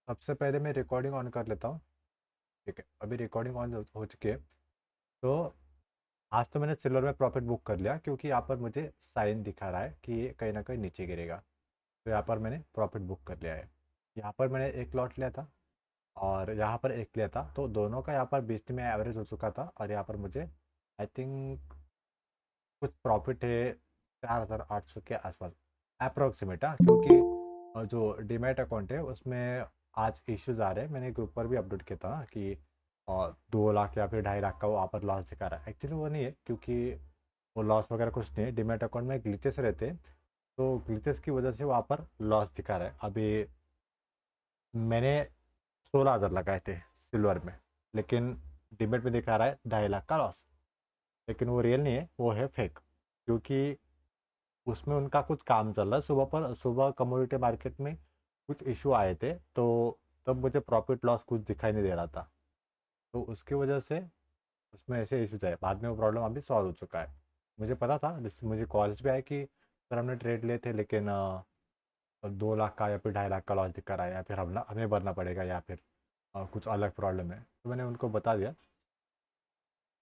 सबसे पहले मैं रिकॉर्डिंग ऑन कर लेता हूँ। ठीक है, अभी रिकॉर्डिंग ऑन हो चुकी है। तो आज तो मैंने सिल्वर में प्रॉफिट बुक कर लिया क्योंकि यहाँ पर मुझे साइन दिखा रहा है कि ये कहीं ना कहीं नीचे गिरेगा। तो यहाँ पर मैंने प्रॉफिट बुक कर लिया है। यहाँ पर मैंने एक लॉट लिया था और यहाँ पर एक लिया था, तो दोनों का यहाँ पर 20 में एवरेज हो चुका था और यहाँ पर मुझे आई थिंक कुछ प्रॉफिट है 4,800 के आसपास अप्रोक्सीमेट। हाँ, क्योंकि जो डीमैट अकाउंट है उसमें आज इश्यूज आ रहे हैं। मैंने ग्रुप पर भी अपडेट किया था ना कि 2 लाख या फिर 2.5 लाख का वो वहाँ पर लॉस दिखा रहा है। एक्चुअली वो नहीं है, क्योंकि वो लॉस वगैरह कुछ नहीं है। डीमैट अकाउंट में ग्लिचेस रहते हैं, तो ग्लिचेस की वजह से वहाँ पर लॉस दिखा रहा है। अभी मैंने 16,000 लगाए थे सिल्वर में, लेकिन डीमैट में दिखा रहा है 2.5 लाख का लॉस। लेकिन वो रियल नहीं है, वो है फेक, क्योंकि उसमें उनका कुछ काम चल रहा है। सुबह कमोडिटी मार्केट में कुछ इशू आए थे, तो तब मुझे प्रॉफिट लॉस कुछ दिखाई नहीं दे रहा था। तो उसकी वजह से उसमें ऐसे इश्यूज आए। बाद में वो प्रॉब्लम अभी सॉल्व हो चुका है। मुझे पता था, मुझे कॉलेज भी आया कि सर हमने ट्रेड लिए थे, लेकिन 2 लाख का या फिर 2.5 लाख का लॉस दिखा रहा है, या फिर हमें भरना पड़ेगा, या फिर कुछ अलग प्रॉब्लम है। तो मैंने उनको बता दिया।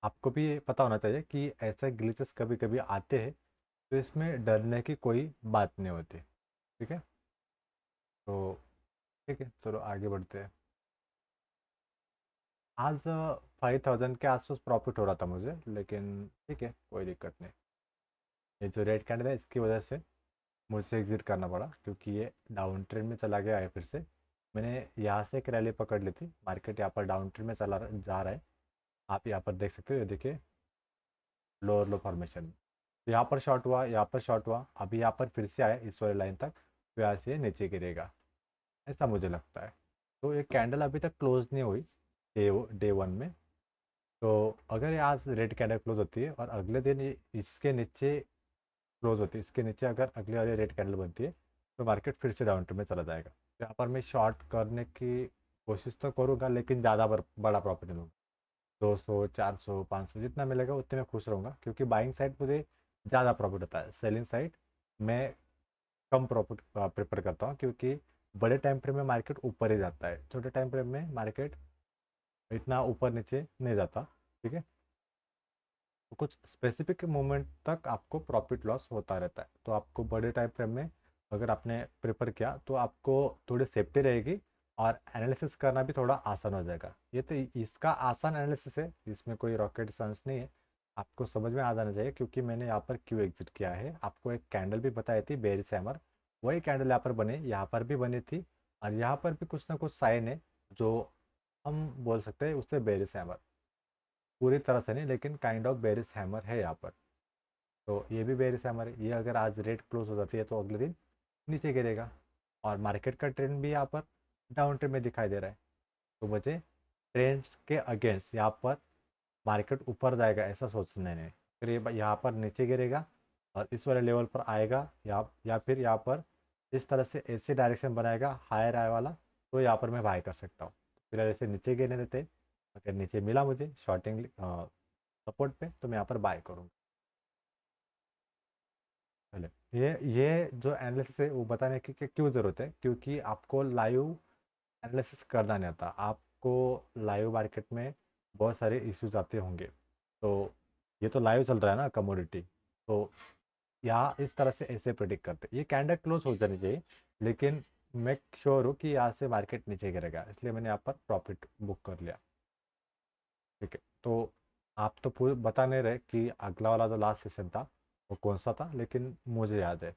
आपको भी ये पता होना चाहिए कि ऐसे ग्लिचेस कभी कभी आते हैं, तो इसमें डरने की कोई बात नहीं होती। ठीक है, तो ठीक है, चलो आगे बढ़ते हैं। आज 5,000 के आसपास प्रॉफिट हो रहा था मुझे, लेकिन ठीक है, कोई दिक्कत नहीं। ये जो रेड कैंडल है इसकी वजह से मुझसे एग्जिट करना पड़ा, क्योंकि ये डाउन ट्रेंड में चला गया है फिर से। मैंने यहाँ से एक रैली पकड़ ली थी। मार्केट यहाँ पर डाउन ट्रेंड में जा रहा है। आप यहाँ पर देख सकते हो, ये देखिए लोअर लो फॉर्मेशन। तो यहाँ पर शॉर्ट हुआ, यहाँ पर शॉर्ट हुआ, अभी यहाँ पर फिर से आया इस वाले लाइन तक, तो यहाँ से नीचे गिरेगा, ऐसा मुझे लगता है। तो ये कैंडल अभी तक क्लोज नहीं हुई डे वन में। तो अगर ये आज रेड कैंडल क्लोज होती है और अगले दिन ये इसके नीचे क्लोज होती है, इसके नीचे अगर अगले वाली रेड कैंडल बनती है, तो मार्केट फिर से डाउन ट्रेंड में चला जाएगा। तो यहाँ पर मैं शॉर्ट करने की कोशिश तो करूँगा, लेकिन ज़्यादा बड़ा प्रॉफिट नहीं लूँगा। 200, 400, 500 जितना मिलेगा उतने में खुश रहूँगा, क्योंकि बाइंग साइड मुझे ज़्यादा प्रॉफिट होता है। सेलिंग साइड मैं कम प्रॉफिट प्रेफर करता हूँ, क्योंकि बड़े टाइम फ्रेम में मार्केट ऊपर ही जाता है, छोटे टाइम फ्रेम में मार्केट इतना ऊपर नीचे नहीं जाता। ठीक है, तो कुछ स्पेसिफिक मोमेंट तक आपको प्रॉफिट लॉस होता रहता है। तो आपको बड़े टाइम फ्रेम में अगर आपने प्रेफर किया तो आपको थोड़ी सेफ्टी रहेगी, और एनालिसिस करना भी थोड़ा आसान हो जाएगा। ये तो इसका आसान एनालिसिस है, इसमें कोई रॉकेट साइंस नहीं है। आपको समझ में आ जाना चाहिए, क्योंकि मैंने यहाँ पर क्यों एग्जिट किया है। आपको एक कैंडल भी बताई थी, बेरिस हैमर। वही कैंडल यहाँ पर बने, यहाँ पर भी बनी थी, और यहाँ पर भी कुछ ना कुछ साइन है जो हम बोल सकते हैं उससे बेरिस हैमर। पूरी तरह से नहीं, लेकिन काइंड ऑफ बेरिस हैमर है यहाँ पर। तो ये भी बेरिस हैमर है। ये अगर आज रेट क्लोज हो जाती है तो अगले दिन नीचे गिरेगा, और मार्केट का ट्रेंड भी यहाँ पर डाउन ट्रेंड में दिखाई दे रहा है। तो मुझे ट्रेंड्स के अगेंस्ट यहाँ पर मार्केट ऊपर जाएगा ऐसा सोचना है। फिर ये यहाँ पर नीचे गिरेगा और इस वाले लेवल पर आएगा, या फिर यहाँ पर इस तरह से ऐसे डायरेक्शन बनाएगा हायर आय वाला, तो यहाँ पर मैं बाय कर सकता हूँ। फिर ऐसे नीचे गिरने देते, अगर नीचे मिला मुझे शॉर्टिंग सपोर्ट पे, तो मैं यहाँ पर बाय करूँगा। पहले ये जो एनालिसिस है वो बताने की कि क्यों ज़रूरत है, क्योंकि आपको लाइव एनालिसिस करना नहीं आता। आपको लाइव मार्केट में बहुत सारे इश्यूज आते होंगे। तो ये तो लाइव चल रहा है ना कमोडिटी, तो यहाँ इस तरह से ऐसे प्रिडिक्ट करते। ये कैंडल क्लोज हो जानी चाहिए, लेकिन मैं श्योर हूँ कि यहाँ से मार्केट नीचे गिरेगा, इसलिए मैंने यहाँ पर प्रॉफिट बुक कर लिया। ठीक है, तो आप तो पूरे बता नहीं रहे कि अगला वाला जो लास्ट सेशन था वो कौन सा था, लेकिन मुझे याद है।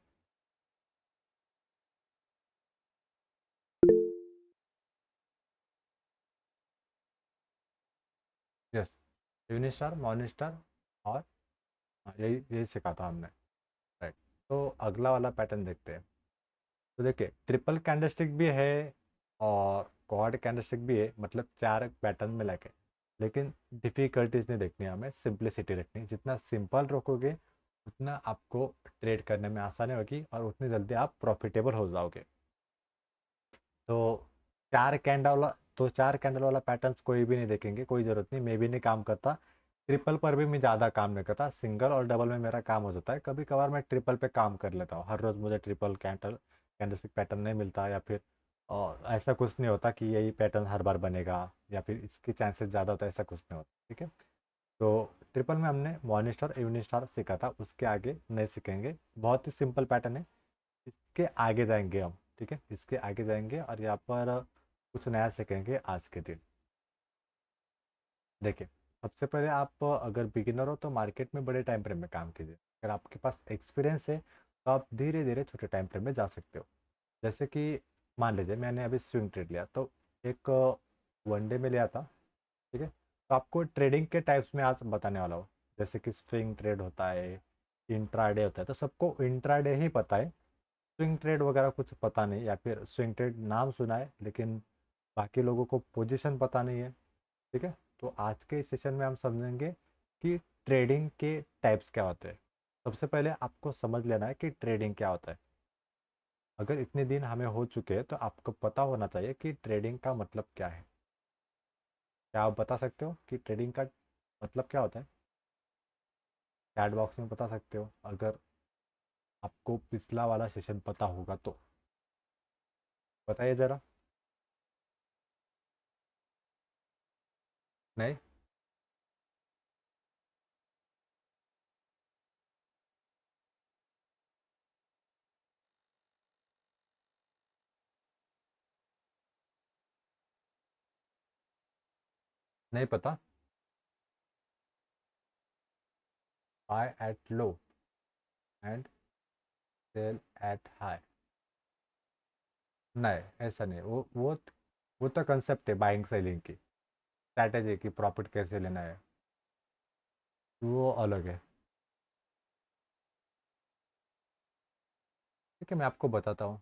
Yes, evening star, morning star, और यही यही सीखा था हमने। राइट, तो अगला वाला पैटर्न देखते हैं। तो देखिए ट्रिपल कैंडलस्टिक भी है और क्वाड कैंडलस्टिक भी है, मतलब 4 पैटर्न मिला के। लेकिन डिफ़िकल्टीज नहीं देखनी है हमें, सिंपलिसिटी रखनी है। जितना सिंपल रखोगे उतना आपको ट्रेड करने में आसानी होगी, और उतनी जल्दी आप प्रॉफिटेबल हो जाओगे। तो 4 कैंडल वाला, तो 4 कैंडल वाला पैटर्न्स कोई भी नहीं देखेंगे, कोई ज़रूरत नहीं। मैं भी नहीं काम करता, ट्रिपल पर भी मैं ज़्यादा काम नहीं करता। सिंगल और डबल में मेरा काम हो जाता है। कभी कभार मैं ट्रिपल पे काम कर लेता हूँ। हर रोज़ मुझे ट्रिपल कैंडल कैंडलस्टिक पैटर्न नहीं मिलता, या फिर और ऐसा कुछ नहीं होता कि यही पैटर्न हर बार बनेगा या फिर इसके चांसेस ज़्यादा होता है, ऐसा कुछ नहीं होता। ठीक है, तो ट्रिपल में हमने मॉर्निंग स्टार इवनिंग स्टार सीखा था, उसके आगे नहीं सीखेंगे। बहुत ही सिंपल पैटर्न है, इसके आगे जाएंगे हम। ठीक है, इसके आगे जाएंगे और यहाँ पर कुछ नया सीखेंगे आज के दिन। देखिए, सबसे पहले आप अगर बिगिनर हो तो मार्केट में बड़े टाइम फ्रेम में काम कीजिए। अगर आपके पास एक्सपीरियंस है तो आप धीरे धीरे छोटे टाइम फ्रेम में जा सकते हो। जैसे कि मान लीजिए मैंने अभी स्विंग ट्रेड लिया, तो एक वनडे में लिया था। ठीक है, तो आपको ट्रेडिंग के टाइप्स में आज बताने वाला हूँ। जैसे कि स्विंग ट्रेड होता है, इंट्राडे होता है, तो सबको इंट्राडे ही पता है, स्विंग ट्रेड वगैरह कुछ पता नहीं, या फिर स्विंग ट्रेड नाम सुना है लेकिन बाकी लोगों को पोजीशन पता नहीं है। ठीक है, तो आज के इस सेशन में हम समझेंगे कि ट्रेडिंग के टाइप्स क्या होते हैं। सबसे पहले आपको समझ लेना है कि ट्रेडिंग क्या होता है। अगर इतने दिन हमें हो चुके हैं तो आपको पता होना चाहिए कि ट्रेडिंग का मतलब क्या है। क्या आप बता सकते हो कि ट्रेडिंग का मतलब क्या होता है? चैट बॉक्स में बता सकते हो अगर आपको पिछला वाला सेशन पता होगा तो। बताइए ज़रा। नहीं, नहीं पता। Buy at low and sell at high. नहीं, ऐसा नहीं। वो तो कंसेप्ट है बाइंग सेलिंग की, स्ट्रैटेजी की, प्रॉफिट कैसे लेना है, वो अलग है। ठीक है, मैं आपको बताता हूँ।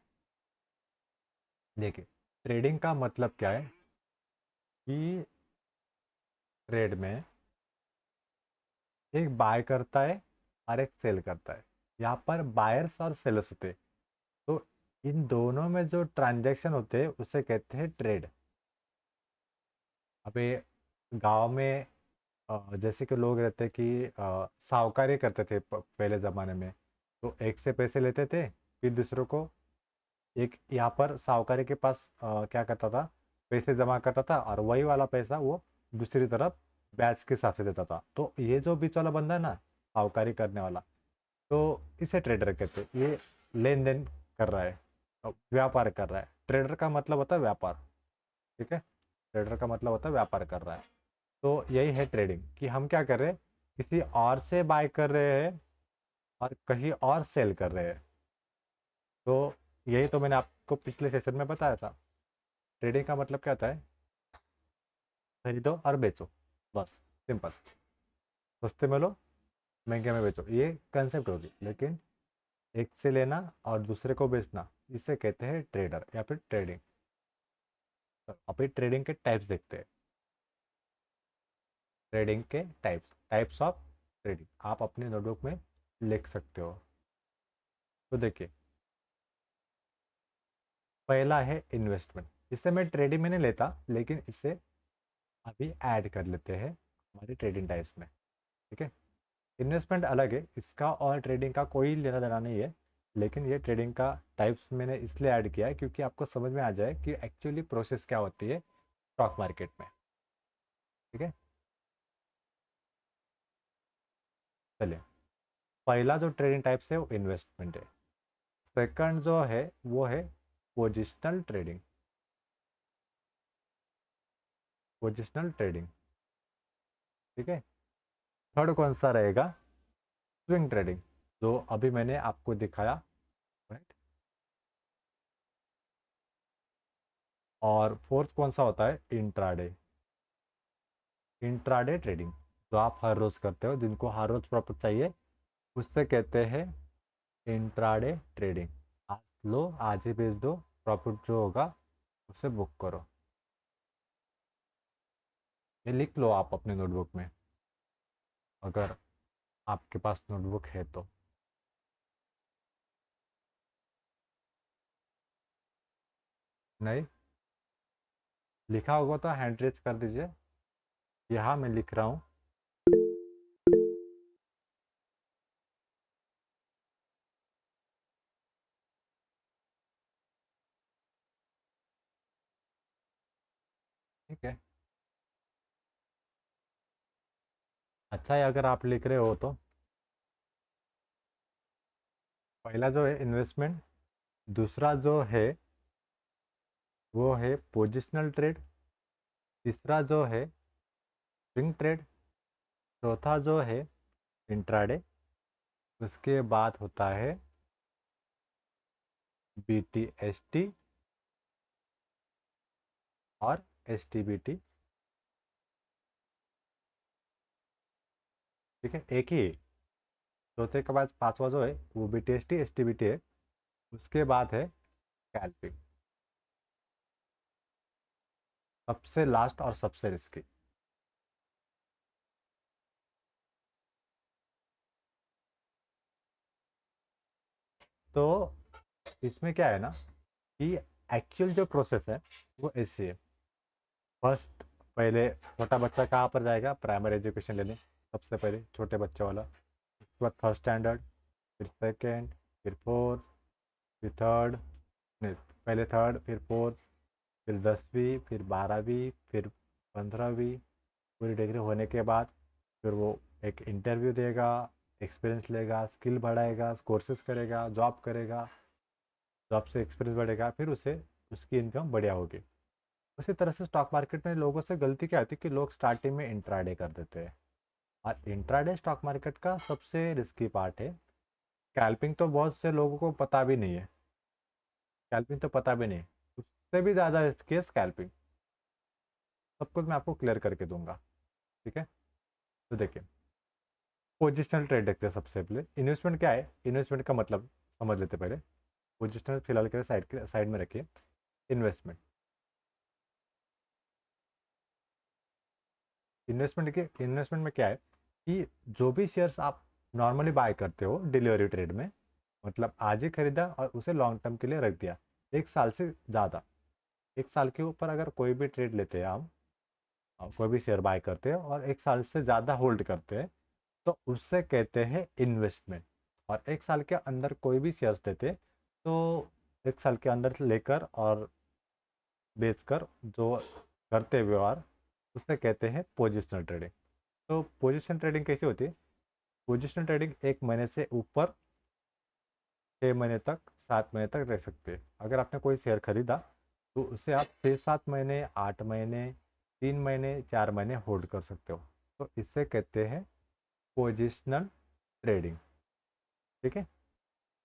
देखिए, ट्रेडिंग का मतलब क्या है कि ट्रेड में एक बाय करता है और एक सेल करता है। यहाँ पर बायर्स और सेलर्स होते हैं, तो इन दोनों में जो ट्रांजैक्शन होते हैं उसे कहते हैं ट्रेड। अबे, गांव में जैसे कि लोग रहते हैं कि साहूकारी करते थे पहले ज़माने में, तो एक से पैसे लेते थे, फिर दूसरों को, एक यहाँ पर साहूकारी के पास क्या करता था, पैसे जमा करता था और वही वाला पैसा वो दूसरी तरफ ब्याज के हिसाब से देता था। तो ये जो बीच वाला बंदा है ना, साहूकारी करने वाला, तो इसे ट्रेडर कहते हैं। ये लेन देन कर रहा है, व्यापार कर रहा है। ट्रेडर का मतलब होता है व्यापार। ठीक है, ट्रेडर का मतलब होता है व्यापार कर रहा है। तो यही है ट्रेडिंग, कि हम क्या कर रहे हैं, किसी और से बाय कर रहे हैं और कहीं और सेल कर रहे हैं। तो यही तो मैंने आपको पिछले सेशन में बताया था। ट्रेडिंग का मतलब क्या होता है, खरीदो और बेचो, बस, सिंपल। सस्ते में लो, महंगे में बेचो, ये कंसेप्ट होगी। लेकिन एक से लेना और दूसरे को बेचना, इसे कहते हैं ट्रेडर या फिर ट्रेडिंग। तो अभी ट्रेडिंग के टाइप्स देखते हैं। ट्रेडिंग के टाइप्स, टाइप्स ऑफ ट्रेडिंग आप अपने नोटबुक में लिख सकते हो। तो देखिए, पहला है इन्वेस्टमेंट। इसे मैं ट्रेडिंग में नहीं लेता, लेकिन इसे अभी ऐड कर लेते हैं हमारी ट्रेडिंग टाइप्स में। ठीक है, इन्वेस्टमेंट अलग है, इसका और ट्रेडिंग का कोई लेना देना नहीं है। लेकिन ये ट्रेडिंग का टाइप्स मैंने इसलिए ऐड किया है क्योंकि आपको समझ में आ जाए कि एक्चुअली प्रोसेस क्या होती है स्टॉक मार्केट में। ठीक है, चलिए, पहला जो ट्रेडिंग टाइप्स है वो इन्वेस्टमेंट है। सेकंड जो है वो है पोजिशनल ट्रेडिंग। Positional trading. ठीक है, थर्ड कौन सा रहेगा, स्विंग ट्रेडिंग, जो अभी मैंने आपको दिखाया। राइट, और फोर्थ कौन सा होता है, इंट्राडे। इंट्राडे ट्रेडिंग, जो आप हर रोज करते हो, जिनको हर रोज प्रॉफिट चाहिए, उससे कहते हैं इंट्राडे ट्रेडिंग। आज लो, आज ही बेच दो, प्रॉफिट जो होगा उसे बुक करो। ये लिख लो आप अपने नोटबुक में, अगर आपके पास नोटबुक है तो। नहीं लिखा होगा तो हैंड रेज कर दीजिए। यहाँ मैं लिख रहा हूँ। ठीक है, अच्छा है अगर आप लिख रहे हो तो। पहला जो है इन्वेस्टमेंट, दूसरा जो है वो है पोजिशनल ट्रेड, तीसरा जो है स्विंग ट्रेड, चौथा जो है इंट्राडे, उसके बाद होता है बी टी एस टी और एस टी बी टी। ठीक है, एक ही। चौथे के बाद पांचवा जो है वो B T S T S T B T है। उसके बाद है कैल्पिंग, सबसे लास्ट और सबसे रिस्की। तो इसमें क्या है ना कि एक्चुअल जो प्रोसेस है वो ऐसी है। फर्स्ट, पहले छोटा बच्चा कहाँ पर जाएगा प्राइमरी एजुकेशन लेने, सबसे पहले छोटे बच्चे वाला। उसके बाद फर्स्ट स्टैंडर्ड, फिर सेकेंड, फिर फोर्थ, फिर थर्ड, नहीं, पहले थर्ड फिर फोर्थ, फिर 10वीं, फिर 12वीं, फिर 15वीं। पूरी डिग्री होने के बाद फिर वो एक इंटरव्यू देगा, एक्सपीरियंस लेगा, स्किल बढ़ाएगा, कोर्सेज करेगा, जॉब करेगा, जॉब से एक्सपीरियंस बढ़ेगा, फिर उसे उसकी इनकम बढ़िया होगी। उसी तरह से स्टॉक मार्केट में लोगों से गलती क्या होती है कि लोग स्टार्टिंग में इंट्राडे कर देते हैं, और इंट्राडे स्टॉक मार्केट का सबसे रिस्की पार्ट है। स्कैल्पिंग तो बहुत से लोगों को पता भी नहीं है, स्कैल्पिंग तो पता भी नहीं, उससे भी ज़्यादा रिस्की है स्कैल्पिंग। सब कुछ मैं आपको क्लियर करके दूंगा। ठीक है, तो देखिए, पोजिशनल ट्रेड देखते हैं सबसे पहले। इन्वेस्टमेंट क्या है, इन्वेस्टमेंट का मतलब समझ लेते हैं पहले। पोजिशनल फिलहाल के साइड में रखिए। इन्वेस्टमेंट, इन्वेस्टमेंट में क्या है कि जो भी शेयर्स आप नॉर्मली बाय करते हो डिलीवरी ट्रेड में, मतलब आज ही खरीदा और उसे लॉन्ग टर्म के लिए रख दिया, एक साल से ज़्यादा, एक साल के ऊपर अगर कोई भी ट्रेड लेते हैं हम, कोई भी शेयर बाय करते हैं और एक साल से ज़्यादा होल्ड करते हैं, तो उससे कहते हैं इन्वेस्टमेंट। और एक साल के अंदर कोई भी शेयर्स लेते हैं, तो एक साल के अंदर लेकर और बेचकर जो करते हैं व्यवहार, उसे कहते हैं पोजिशनल ट्रेडिंग। तो पोजिशन ट्रेडिंग कैसे होती है? पोजिशनल ट्रेडिंग 1 महीने से ऊपर 6 महीने तक, 7 महीने तक रह सकते हैं। अगर आपने कोई शेयर खरीदा तो उसे आप 6-7 महीने, 8 महीने, 3 महीने, 4 महीने होल्ड कर सकते हो। तो इससे कहते हैं पोजिशनल ट्रेडिंग। ठीक है,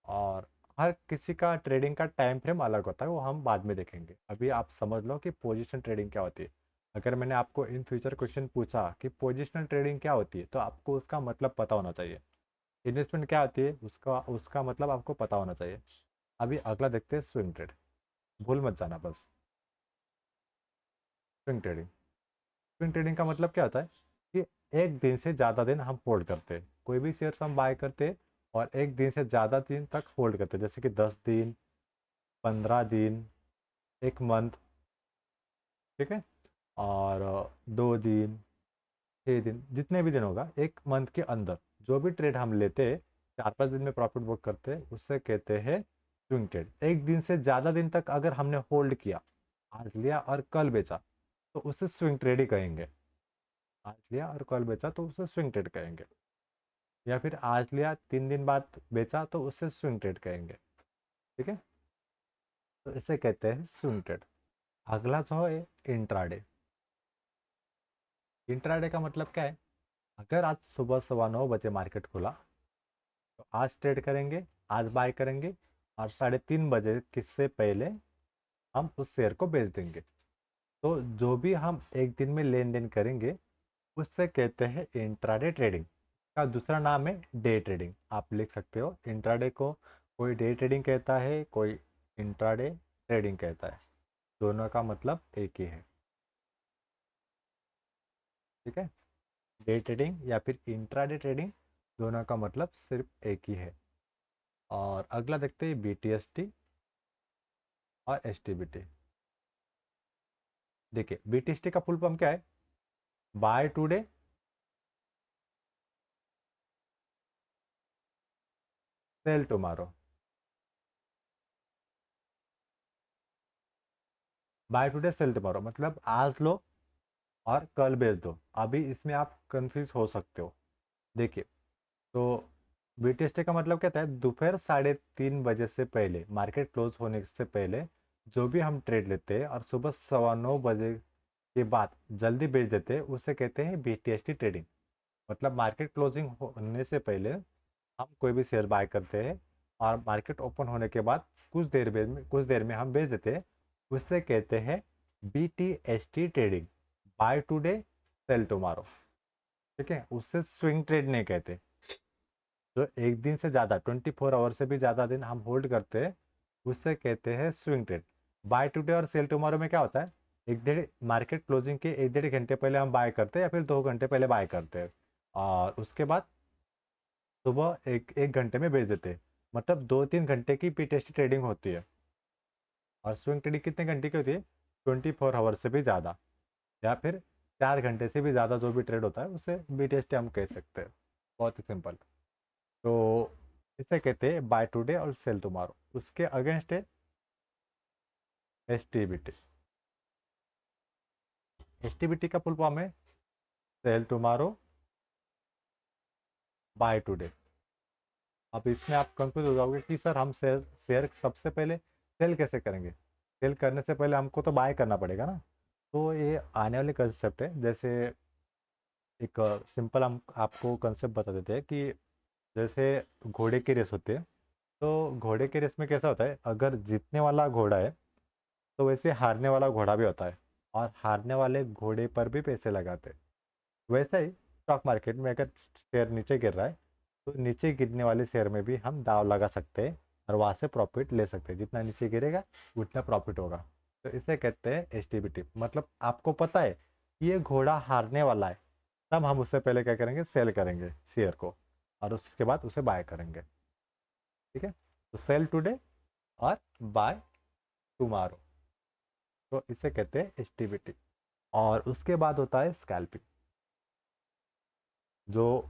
और हर किसी का ट्रेडिंग का टाइम फ्रेम अलग होता है, वो हम बाद में देखेंगे। अभी आप समझ लो कि पोजिशन ट्रेडिंग क्या होती है। अगर मैंने आपको इन फ्यूचर क्वेश्चन पूछा कि पोजिशनल ट्रेडिंग क्या होती है, तो आपको उसका मतलब पता होना चाहिए। इन्वेस्टमेंट क्या होती है उसका उसका मतलब आपको पता होना चाहिए। अभी अगला देखते हैं स्विंग ट्रेड, भूल मत जाना बस। स्विंग ट्रेडिंग, स्विंग ट्रेडिंग का मतलब क्या होता है कि एक दिन से ज़्यादा दिन हम होल्ड करते हैं, कोई भी शेयर्स हम बाय करते हैं और एक दिन से ज़्यादा दिन तक होल्ड करते हैं, जैसे कि 10 दिन, 15 दिन, 1 मंथ। ठीक है, और 2 दिन, 6 दिन, जितने भी दिन होगा 1 मंथ के अंदर जो भी ट्रेड हम लेते हैं, 4-5 दिन में प्रॉफिट बुक करते हैं, उससे कहते हैं स्विंग ट्रेड। एक दिन से ज़्यादा दिन तक अगर हमने होल्ड किया, आज लिया और कल बेचा, तो उसे स्विंग ट्रेड ही कहेंगे। आज लिया और कल बेचा तो उसे स्विंग ट्रेड कहेंगे। या फिर आज लिया 3 दिन बाद बेचा तो उसे स्विंग ट्रेड कहेंगे। ठीक है, तो इसे कहते हैं स्विंग ट्रेड। अगला जो है इंट्राडे। इंट्राडे का मतलब क्या है? अगर आज सुबह 9:15 बजे मार्केट खुला, तो आज ट्रेड करेंगे, आज बाय करेंगे, और 3:30 बजे किससे पहले हम उस शेयर को बेच देंगे। तो जो भी हम एक दिन में लेन देन करेंगे, उससे कहते हैं इंट्राडे ट्रेडिंग। का दूसरा नाम है डे ट्रेडिंग, आप लिख सकते हो। इंट्राडे को कोई डे ट्रेडिंग कहता है, कोई इंट्राडे ट्रेडिंग कहता है, दोनों का मतलब एक ही है। ठीक है, डे ट्रेडिंग या फिर इंट्राडे ट्रेडिंग, दोनों का मतलब सिर्फ एक ही है। और अगला देखते हैं बी टी एस टी और एस टी बी टी। देखिए, बी टी एस टी का फुल फॉर्म क्या है? Buy today, sell tomorrow. Buy today sell tomorrow मतलब आज लो और कल बेच दो। अभी इसमें आप कंफ्यूज हो सकते हो। देखिए, तो BTST का मतलब क्या था, दोपहर 3:30 बजे से पहले, मार्केट क्लोज होने से पहले जो भी हम ट्रेड लेते हैं और सुबह 9:15 बजे के बाद जल्दी बेच देते हैं, उसे कहते हैं BTST ट्रेडिंग। मतलब मार्केट क्लोजिंग होने से पहले हम कोई भी शेयर बाय करते हैं और मार्केट ओपन होने के बाद कुछ देर में हम बेच देते हैं, उससे कहते हैं BTST trading, buy today sell tomorrow. ठीक है, उससे स्विंग ट्रेड नहीं कहते। जो एक दिन से ज़्यादा 24 आवर से भी ज़्यादा दिन हम होल्ड करते हैं, उससे कहते हैं स्विंग ट्रेड। बाय टुडे और सेल टुमारो में क्या होता है, एक डेढ़ मार्केट क्लोजिंग के एक डेढ़ घंटे पहले हम बाय करते हैं या फिर 2 घंटे पहले बाय करते हैं, और उसके बाद सुबह एक एक घंटे में बेच देते हैं। मतलब 2-3 घंटे की पी ट्रेडिंग होती है। और स्विंग ट्रेडिंग कितने घंटे की होती है, 24 आवर से भी ज़्यादा, या फिर 4 घंटे से भी ज़्यादा जो भी ट्रेड होता है उसे BTST हम कह सकते हैं। बहुत ही सिंपल। तो इसे कहते हैं बाय टुडे और सेल टुमारो। उसके अगेंस्ट है STBT। STBT का फुल फॉर्म है सेल टुमारो बाय टुडे। अब इसमें आप कंफ्यूज हो जाओगे कि सर हम शेयर शेयर सबसे पहले सेल कैसे करेंगे, सेल करने से पहले हमको तो बाय करना पड़ेगा ना। तो ये आने वाले कंसेप्ट है। जैसे एक सिंपल हम आपको कंसेप्ट बता देते हैं कि जैसे घोड़े की रेस होती है, तो घोड़े की रेस में कैसा होता है, अगर जीतने वाला घोड़ा है तो वैसे हारने वाला घोड़ा भी होता है, और हारने वाले घोड़े पर भी पैसे लगाते हैं। वैसे ही स्टॉक मार्केट में अगर शेयर नीचे गिर रहा है, तो नीचे गिरने वाले शेयर में भी हम दाव लगा सकते हैं और वहाँ से प्रॉफिट ले सकते हैं। जितना नीचे गिरेगा उतना प्रॉफिट होगा। तो इसे कहते हैं STBT। मतलब आपको पता है कि ये घोड़ा हारने वाला है, तब हम उससे पहले क्या करेंगे, सेल करेंगे शेयर को, और उसके बाद उसे बाय करेंगे। ठीक है, तो सेल टुडे और बाय टुमारो, तो इसे कहते हैं STBT। और उसके बाद होता है स्कैल्पिंग, जो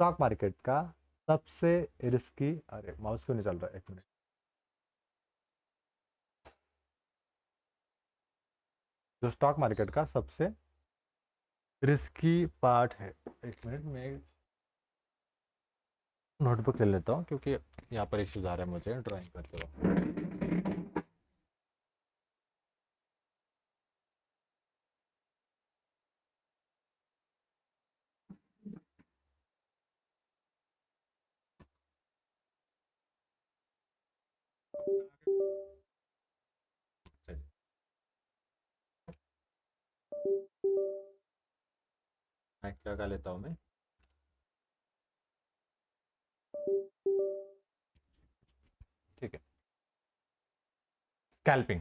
स्टॉक मार्केट का सबसे रिस्की, अरे माउस क्यों नहीं चल रहा, एक मिनट। जो स्टॉक मार्केट का सबसे रिस्की पार्ट है, एक मिनट में नोटबुक ले लेता हूँ, क्योंकि यहाँ पर इश्यूज आ रहा है मुझे ड्राइंग करते वक्त। मैं क्या कर लेता हूँ मैं। ठीक है, स्कैल्पिंग।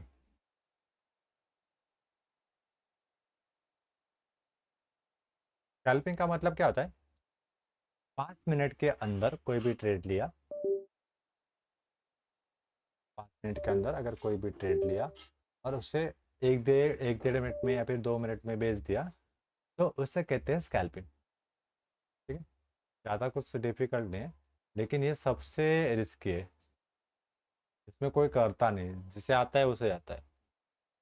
स्कैल्पिंग का मतलब क्या होता है, 5 मिनट के अंदर कोई भी ट्रेड लिया, 5 मिनट के अंदर अगर कोई भी ट्रेड लिया और उसे एक डेढ़ मिनट में या फिर 2 मिनट में बेच दिया, तो उसे कहते हैं स्कैल्पिंग। ठीक है, ज़्यादा कुछ डिफिकल्ट नहीं है, लेकिन ये सबसे रिस्की है। इसमें कोई करता नहीं, जिसे आता है उसे आता है।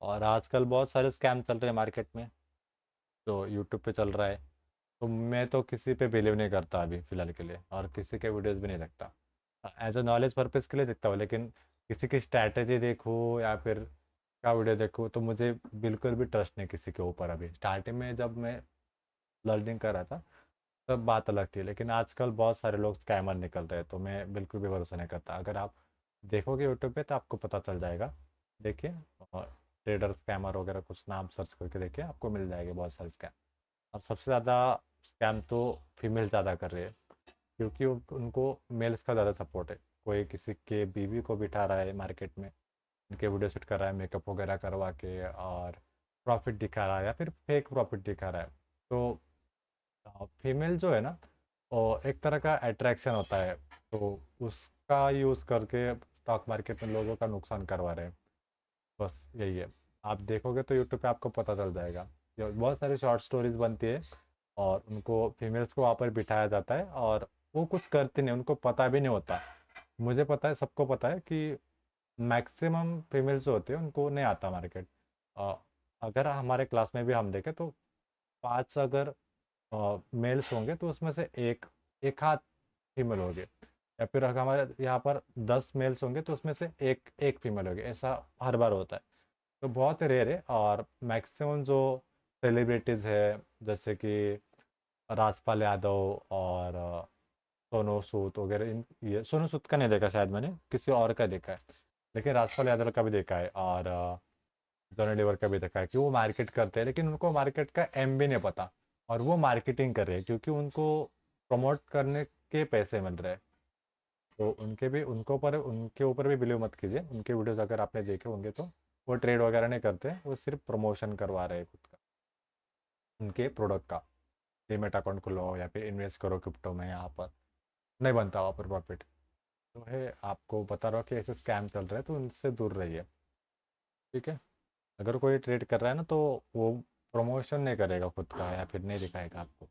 और आजकल बहुत सारे स्कैम चल रहे हैं मार्केट में, तो यूट्यूब पे चल रहा है। तो मैं तो किसी पे बिलीव नहीं करता अभी फ़िलहाल के लिए, और किसी के वीडियोस भी नहीं देखता। एज अ नॉलेज पर्पज़ के लिए देखता हूँ, लेकिन किसी की स्ट्रैटेजी देखूँ या फिर क्या वीडियो देखूँ, तो मुझे बिल्कुल भी ट्रस्ट नहीं किसी के ऊपर। अभी स्टार्टिंग में जब मैं लर्निंग कर रहा था तब बात अलग थी, लेकिन आजकल बहुत सारे लोग स्कैमर निकल रहे हैं, तो मैं बिल्कुल भी भरोसा नहीं करता। अगर आप देखोगे यूट्यूब पे तो आपको पता चल जाएगा। देखिए, और ट्रेडर स्कैमर वगैरह कुछ नाम सर्च करके देखिए, आपको मिल जाएंगे बहुत सारे स्कैम। और सबसे ज़्यादा स्कैम तो फीमेल ज़्यादा कर रही है, क्योंकि उनको मेल्स का ज़्यादा सपोर्ट है। कोई किसी के बीवी को बिठा रहा है मार्केट में, उनके वीडियो शूट कर रहा है मेकअप वगैरह करवा के, और प्रॉफिट दिखा रहा है या फिर फेक प्रॉफिट दिखा रहा है। तो फीमेल जो है ना, वो एक तरह का अट्रैक्शन होता है, तो उसका यूज़ करके स्टॉक मार्केट में लोगों का नुकसान करवा रहे हैं। बस यही है। आप देखोगे तो यूट्यूब पे आपको पता चल जाएगा। बहुत सारी शॉर्ट स्टोरीज बनती है, और उनको फीमेल्स को वहाँ पर बिठाया जाता है, और वो कुछ करते नहीं, उनको पता भी नहीं होता। मुझे पता है, सबको पता है कि मैक्सिमम फीमेल्स जो होते हैं उनको नहीं आता मार्केट। अगर हमारे क्लास में भी हम देखें तो 5 अगर मेल्स होंगे तो उसमें से एक एक हाथ फीमेल होंगे, या फिर अगर हमारे यहाँ पर 10 मेल्स होंगे तो उसमें से एक एक फीमेल होगी, ऐसा हर बार होता है। तो बहुत रेयर है। और मैक्सिमम जो सेलिब्रिटीज़ है जैसे कि राजपाल यादव और सोनू सूद वगैरह, इन ये सोनू सूद का नहीं देखा शायद, मैंने किसी और का देखा है, लेकिन राजपाल यादव का भी देखा है और जॉनी लीवर का भी देखा है कि वो मार्केट करते हैं, लेकिन उनको मार्केट का एम भी नहीं पता, और वो मार्केटिंग कर रहे हैं क्योंकि उनको प्रमोट करने के पैसे मिल रहे हैं। तो उनके ऊपर भी बिलीव मत कीजिए। उनके वीडियोस अगर आपने देखे होंगे तो वो ट्रेड वगैरह नहीं करते, वो सिर्फ प्रमोशन करवा रहे हैं खुद का, उनके प्रोडक्ट का। डीमेट अकाउंट खुलवाओ या फिर इन्वेस्ट करो क्रिप्टो में, यहाँ पर नहीं बनता वहाँ पर प्रॉफिट। तो है, आपको बता रहा हूँ कि ऐसे स्कैम चल रहे हैं तो उनसे दूर रहिए। ठीक है। अगर कोई ट्रेड कर रहा है ना तो वो प्रमोशन नहीं करेगा खुद का या फिर नहीं दिखाएगा आपको।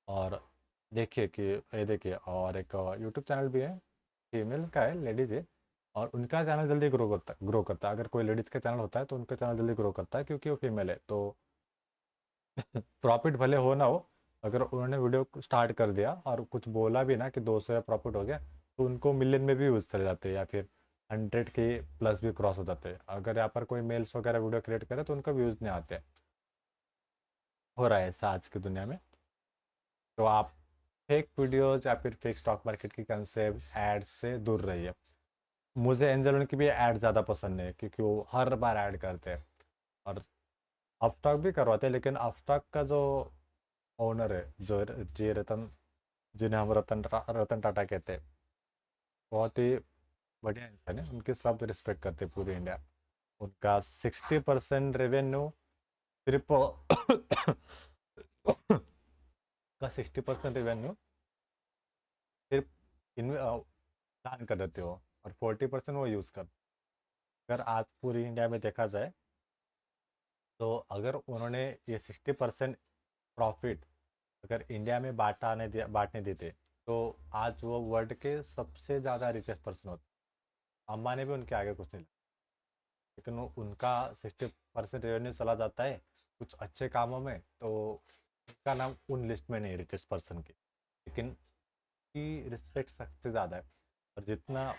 और देखिए कि ये देखिए, और एक यूट्यूब चैनल भी है, फीमेल का है, लेडीज है, और उनका चैनल जल्दी ग्रो करता है। अगर कोई लेडीज़ का चैनल होता है तो उनका चैनल जल्दी ग्रो करता है क्योंकि वो फीमेल है। तो प्रॉफिट भले हो ना हो, अगर उन्होंने वीडियो स्टार्ट कर दिया और कुछ बोला भी ना कि 200 या प्रॉफिट हो गया, तो उनको मिलियन में भी यूज़ चले जाते हैं या फिर 100 के प्लस भी क्रॉस हो जाते हैं। अगर यहाँ पर कोई मेल्स वगैरह वीडियो क्रिएट करे तो उनका व्यूज़ नहीं आते। हो रहा है ऐसा आज की दुनिया में। तो आप फेक वीडियोज या फिर फेक स्टॉक मार्केट की कंसेप्ट एड्स से दूर रहिए। मुझे एंजल की भी ऐड ज़्यादा पसंद है क्योंकि वो हर बार ऐड करते हैं, और अपस्टॉक भी करवाते हैं, लेकिन अपस्टॉक का जो ओनर है, जो जी रतन, जिन्हें हम रतन टाटा कहते हैं, बहुत ही बढ़िया इंसान है। उनकी सब रिस्पेक्ट करते हैं पूरी इंडिया। उनका 60% रेवेन्यू सिर्फ का 60% रेवेन्यू सिर्फ दान कर देते हो, और 40% वो यूज़ कर। अगर आज पूरी इंडिया में देखा जाए तो अगर उन्होंने ये 60% प्रॉफिट अगर इंडिया में बांटने देते तो आज वो वर्ल्ड के सबसे ज़्यादा रिचेस्ट पर्सन होते। अंबानी भी उनके आगे कुछ नहीं लगता, लेकिन वो उनका 60% रेवेन्यू चला जाता है कुछ अच्छे कामों में, तो उनका नाम उन लिस्ट में नहीं रिचेस्ट पर्सन की। लेकिन की रिस्पेक्ट सबसे ज़्यादा है। और जितना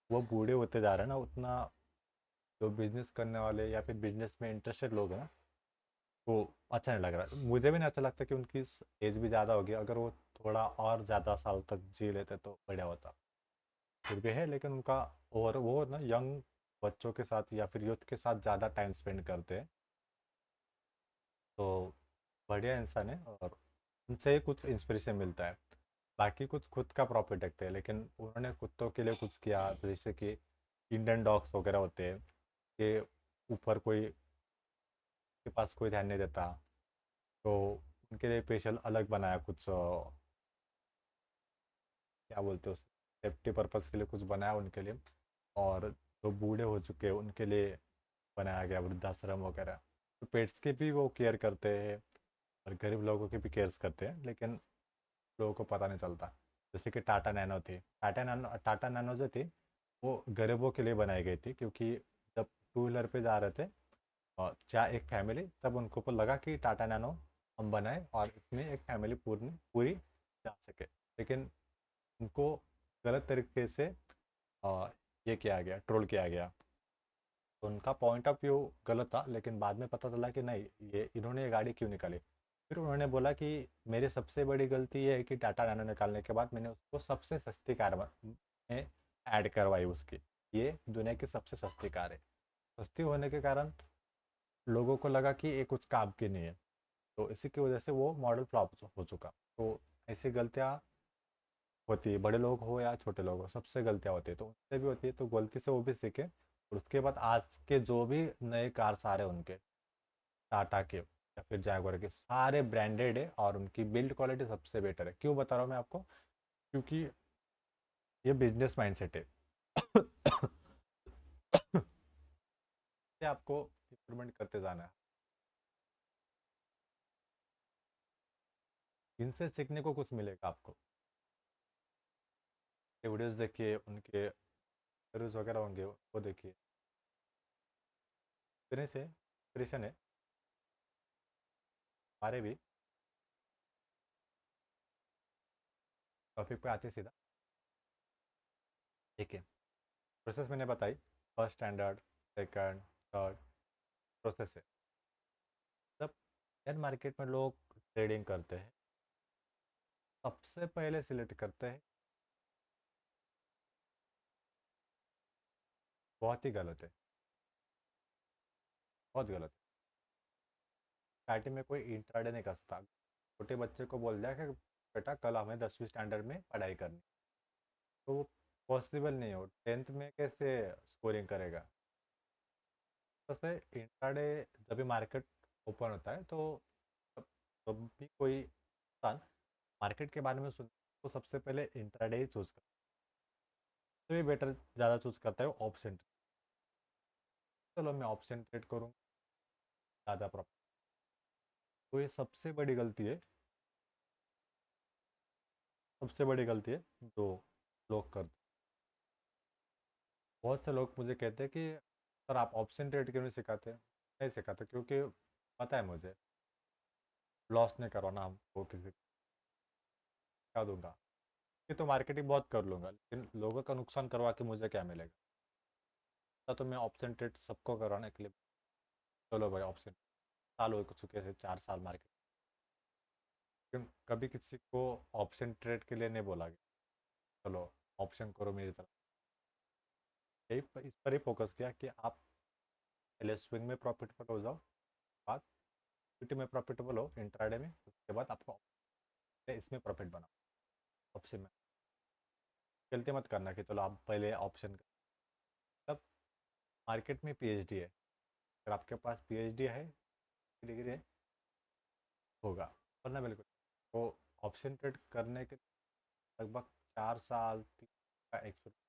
वो बूढ़े होते जा रहे हैं ना, उतना जो बिजनेस करने वाले या फिर बिजनेस में इंटरेस्टेड लोग हैं ना, वो अच्छा नहीं लग रहा। मुझे भी नहीं अच्छा लगता कि उनकी एज भी ज़्यादा होगी। अगर वो थोड़ा और ज़्यादा साल तक जी लेते तो बढ़िया होता। फिर भी है, लेकिन उनका, और वो ना यंग बच्चों के साथ या फिर यूथ के साथ ज़्यादा टाइम स्पेंड करते हैं। तो बढ़िया इंसान है, और उनसे ही कुछ इंस्पिरेशन मिलता है। बाकी कुछ खुद का प्रॉफिट रखते हैं, लेकिन उन्होंने कुत्तों के लिए कुछ किया, जैसे कि इंडियन डॉग्स वगैरह होते हैं कि ऊपर कोई के पास कोई ध्यान नहीं देता, तो उनके लिए स्पेशल अलग बनाया कुछ, क्या बोलते हैं उसे, सेफ्टी पर्पस के लिए कुछ बनाया उनके लिए। और जो बूढ़े हो चुके हैं उनके लिए बनाया गया वृद्धाश्रम वगैरह। तो पेट्स की भी वो केयर करते हैं, और गरीब लोगों की भी केयर करते हैं, लेकिन लोगों को पता नहीं चलता। जैसे कि टाटा नैनो जो थी, वो गरीबों के लिए बनाई गई थी, क्योंकि जब टू व्हीलर पे जा रहे थे और चाहे एक फैमिली, तब उनको को लगा कि टाटा नैनो हम बनाए और इसमें एक फैमिली पूरी पूरी जा सके। लेकिन उनको गलत तरीके से ये किया गया, ट्रोल किया गया। तो उनका पॉइंट ऑफ व्यू गलत था, लेकिन बाद में पता चला कि नहीं, ये इन्होंने ये गाड़ी क्यों निकाली। फिर उन्होंने बोला कि मेरी सबसे बड़ी गलती ये है कि टाटा नैनो निकालने के बाद मैंने उसको सबसे सस्ती कार में ऐड करवाई उसकी। ये दुनिया की सबसे सस्ती कार है। सस्ती होने के कारण लोगों को लगा कि ये कुछ काम की नहीं है, तो इसी की वजह से वो मॉडल फ्लॉप हो चुका। तो ऐसी गलतियाँ होती है, बड़े लोग हो या छोटे लोग हो, सबसे गलतियाँ होती है, तो उनसे भी होती है, तो गलती से वो भी सीखे। और उसके बाद आज के जो भी नए कार्स आ रहे हैं उनके, टाटा के या फिर जैगुआर के, सारे ब्रांडेड है और उनकी बिल्ड क्वालिटी सबसे बेटर है। क्यों बता रहा हूँ मैं आपको, क्योंकि ये बिजनेस माइंडसेट है। ये आपको इम्प्रूवमेंट करते जाना है। इनसे सीखने को कुछ मिलेगा आपको। ये वीडियोस देखिए, उनके रिव्यूज वगैरह होंगे वो देखिए। फिर से इंस्पिरेशन है। हमारे भी टॉपिक पे आते सीधा। ठीक है, प्रोसेस मैंने बताई, first standard, second, third process है। जब शेयर मार्केट में लोग ट्रेडिंग करते हैं, सबसे पहले सिलेक्ट करते हैं, बहुत ही गलत है, बहुत गलत है। स्टार्टिंग में कोई इंट्राडे नहीं कर सकता। छोटे बच्चे को बोल दिया कि बेटा कल हमें 10वीं स्टैंडर्ड में पढ़ाई करनी, तो वो पॉसिबल नहीं हो, 10th में कैसे स्कोरिंग करेगा। वैसे इंट्राडे जब भी मार्केट ओपन होता है तो जब जब भी कोई इंसान मार्केट के बारे में सुन, तो सबसे पहले इंट्राडे ही चूज करता है। तो ये बेटर ज़्यादा चूज करता है ऑप्शन। चलो मैं ऑप्शन ट्रेड करूँ, ज़्यादा प्रॉफिट। तो ये सबसे बड़ी गलती है, सबसे बड़ी गलती है जो लोग करते हैं। बहुत से लोग मुझे कहते हैं कि सर आप ऑप्शन ट्रेड क्यों नहीं सिखाते। नहीं सिखाते क्योंकि पता है मुझे लॉस नहीं करवाना हमको, किसी को क्या दूंगा, ये तो मार्केटिंग बहुत कर लूंगा, लेकिन लोगों का नुकसान करवा के मुझे क्या मिलेगा। तो मैं ऑप्शन ट्रेड सबको करवाने के लिए, चलो भाई ऑप्शन, साल हो चुके से 4 साल मार्केट, लेकिन कभी किसी को ऑप्शन ट्रेड के लिए नहीं बोला गया चलो ऑप्शन करो मेरी तरफ। इस पर ही फोकस किया कि आप पहले स्विंग में प्रॉफिटेबल हो जाओ, बाद इक्विटी में प्रॉफिटेबल हो इंट्राडे में, उसके बाद आपको इसमें प्रॉफिट बनाओ ऑप्शन में। गलती मत करना कि चलो आप पहले ऑप्शन, तब मार्केट में पीएचडी है, अगर आपके पास पीएचडी है, डिग्री है, होगा, वरना बिल्कुल। तो ऑप्शन ट्रेड करने के लगभग 4 साल का एक्सपीरियंस,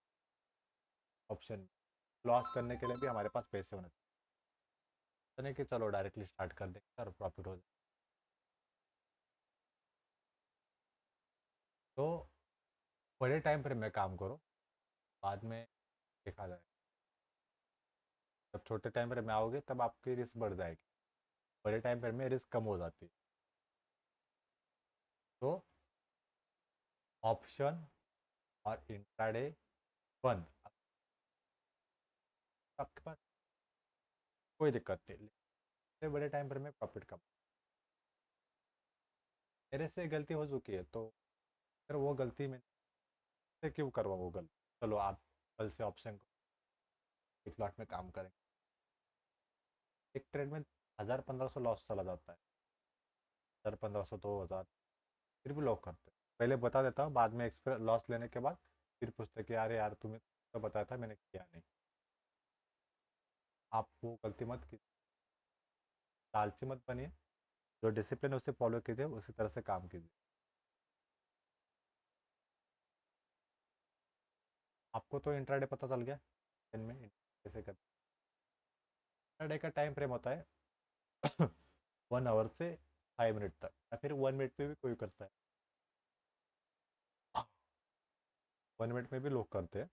ऑप्शन लॉस करने के लिए भी हमारे पास पैसे होने चाहिए, तो नहीं कि चलो डायरेक्टली स्टार्ट कर देंगे और प्रॉफिट हो जाए। तो बड़े टाइम फ्रेम में काम करो, बाद में देखा जाए। जब छोटे टाइम फ्रेम में आओगे तब आपकी रिस्क बढ़ जाएगी, बड़े टाइम फ्रेम में रिस्क कम हो जाती है। तो ऑप्शन और इंट्राडे बंद, आपके पास कोई दिक्कत नहीं, लेकिन बड़े टाइम फ्रेम में प्रॉफिट कम। मेरे से गलती हो चुकी है, तो फिर वो गलती में से क्यों करवा वो गलती। चलो आप कल से ऑप्शन को एक लॉट में काम करेंगे, एक ट्रेड में 1000-1500 लॉस चला जाता है, 1000-1500-2000, फिर भी लोग करते हैं। पहले बता देता हूँ, बाद में एक्सपीरियंस लॉस लेने के बाद फिर पूछते कि अरे यार तुम्हें तो बताया था मैंने किया नहीं। आप वो गलती मत कीजिए, लालची मत बनिए, जो डिसिप्लिन उसे फॉलो कीजिए, उसी तरह से काम कीजिए। आपको तो इंट्राडे पता चल गया, दिन में कैसे करते। इंट्राडे का टाइम फ्रेम होता है 1 आवर से 5 मिनट तक, या फिर 1 मिनट में भी कोई करता है, 1 मिनट में भी लोग करते हैं।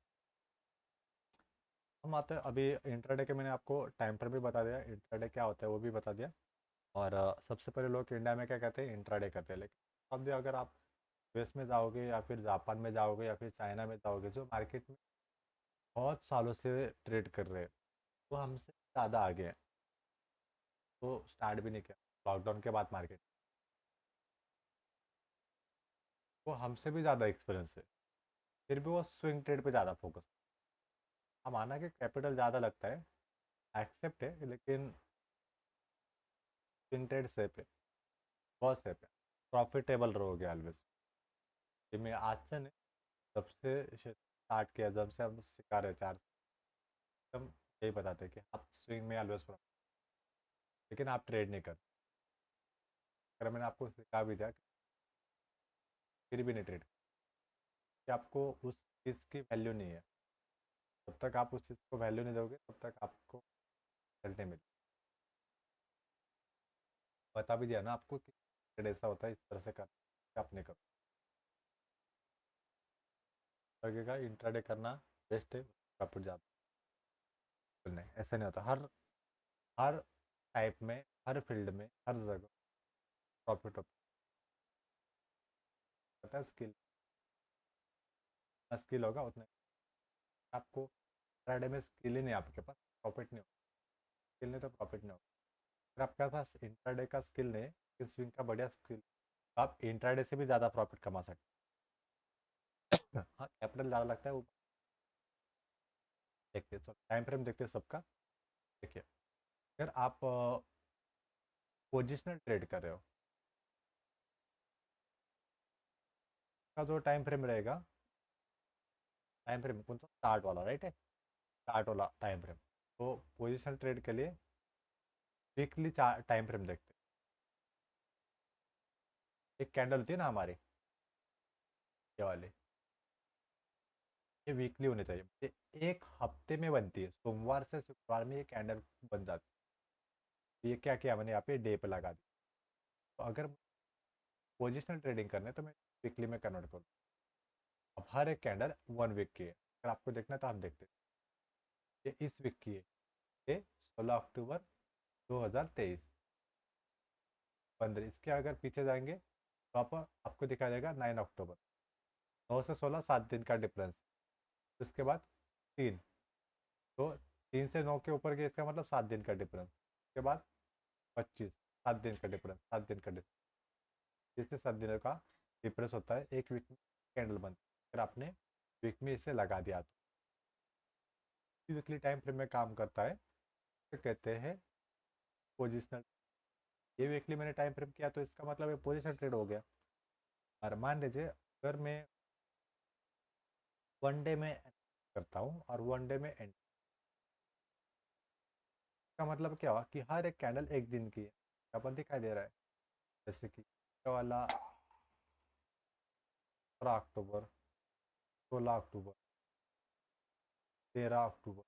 हम आते हैं अभी इंट्राडे के, मैंने आपको टाइम फ्रेम भी बता दिया, इंट्राडे क्या होता है वो भी बता दिया। और सबसे पहले लोग इंडिया में क्या कहते हैं, इंट्राडे करते हैं। लेकिन अब भी अगर आप यूएस में जाओगे या फिर जापान में जाओगे या फिर चाइना में जाओगे, जो मार्केट में बहुत सालों से ट्रेड कर रहे हैं, वो हमसे ज़्यादा आगे हैं। तो स्टार्ट भी नहीं किया लॉकडाउन के बाद मार्केट, वो हमसे भी ज़्यादा एक्सपीरियंस है, फिर भी वो स्विंग ट्रेड पे ज़्यादा फोकस। हम माना कि कैपिटल ज़्यादा लगता है, एक्सेप्ट है, लेकिन स्विंग ट्रेड सेफ है, बहुत सेफ है, प्रॉफिटेबल रहोगे ऑलवेज। ये मैं आज से नहीं, जब से स्टार्ट किया, जब से हम सिखा रहे 4 साल, हम यही बताते हैं कि आप स्विंग में ऑलवेज प्रॉफिट, लेकिन आप ट्रेड नहीं करते। अगर मैंने आपको सिखा भी दिया फिर भी नहीं ट्रेड, कि आपको उस चीज़ की वैल्यू नहीं है, जब तक आप उस चीज़ को वैल्यू नहीं दोगे तब तक आपको रिजल्ट नहीं मिले। बता भी दिया ना आपको कि ट्रेड ऐसा होता है, इस तरह से कर, आप नहीं करो, लगेगा इंट्राडे करना बेस्ट है, प्रॉफिट ज़्यादा। नहीं, ऐसा नहीं होता, हर हर टाइप में, हर फील्ड में, हर जगह प्रॉफिट होता है। स्किल स्किल होगा उतना आपको इंट्राडे में स्किल ही नहीं, आपके पास प्रॉफिट नहीं होगा। स्किल नहीं तो प्रॉफिट नहीं होगा। अगर आपके पास इंट्राडे का स्किल नहीं है, स्विंग का बढ़िया स्किल, आप इंट्राडे से भी ज़्यादा प्रॉफिट कमा सकते हैं। हाँ, कैपिटल ज़्यादा लगता है वो देखते हैं, टाइम फ्रेम देखते हैं सबका। देखिए, अगर आप पोजिशनल ट्रेड कर रहे हो, का जो टाइम फ्रेम रहेगा, टाइम फ्रेम कौन सा, स्टार्ट वाला, राइट है, स्टार्ट वाला टाइम फ्रेम। तो पोजिशनल ट्रेड के लिए वीकली टाइम फ्रेम देखते हैं। एक कैंडल होती है ना हमारी, ये वाली, ये वीकली होनी चाहिए। ये एक हफ्ते में बनती है, सोमवार से शुक्रवार में ये कैंडल बन जाती है। ये क्या किया मैंने यहाँ पे डे पे लगा दी। तो अगर पोजिशनल ट्रेडिंग करना है तो मैं वीकली में कन्वर्ट करूँ। अब हर एक कैंडल 1 वीक की है, अगर आपको देखना है तो आप देखते हैं। ये इस वीक की है, ये 16 अक्टूबर 2023 15। इसके अगर पीछे जाएंगे तो आपको दिखा जाएगा 9 अक्टूबर। 9 से 16 7 दिन का डिफरेंस। उसके बाद 3, तो 3 से 9 के ऊपर के, इसका मतलब 7 दिन का डिफरेंस। उसके बाद 25, 7 दिन का डिफरेंस, 7 दिन का डिफरेंस। जिससे 7 दिनों का डिफरेंस होता है, एक वीक में कैंडल बनती है। अगर आपने वीक में इसे लगा दिया तो वीकली टाइम फ्रेम में काम करता है, तो कहते हैं पोजिशनल। ये वीकली मैंने टाइम फ्रेम किया तो इसका मतलब ये पोजिशनल ट्रेड हो गया। और मान लीजिए अगर मैं 1 डे में करता हूँ और 1 डे में एंड, का मतलब क्या हुआ कि हर एक कैंडल एक दिन की है। यहाँ पर दिखाई दे रहा है, जैसे कि ये वाला 17 अक्टूबर, 16 अक्टूबर, 13 अक्टूबर,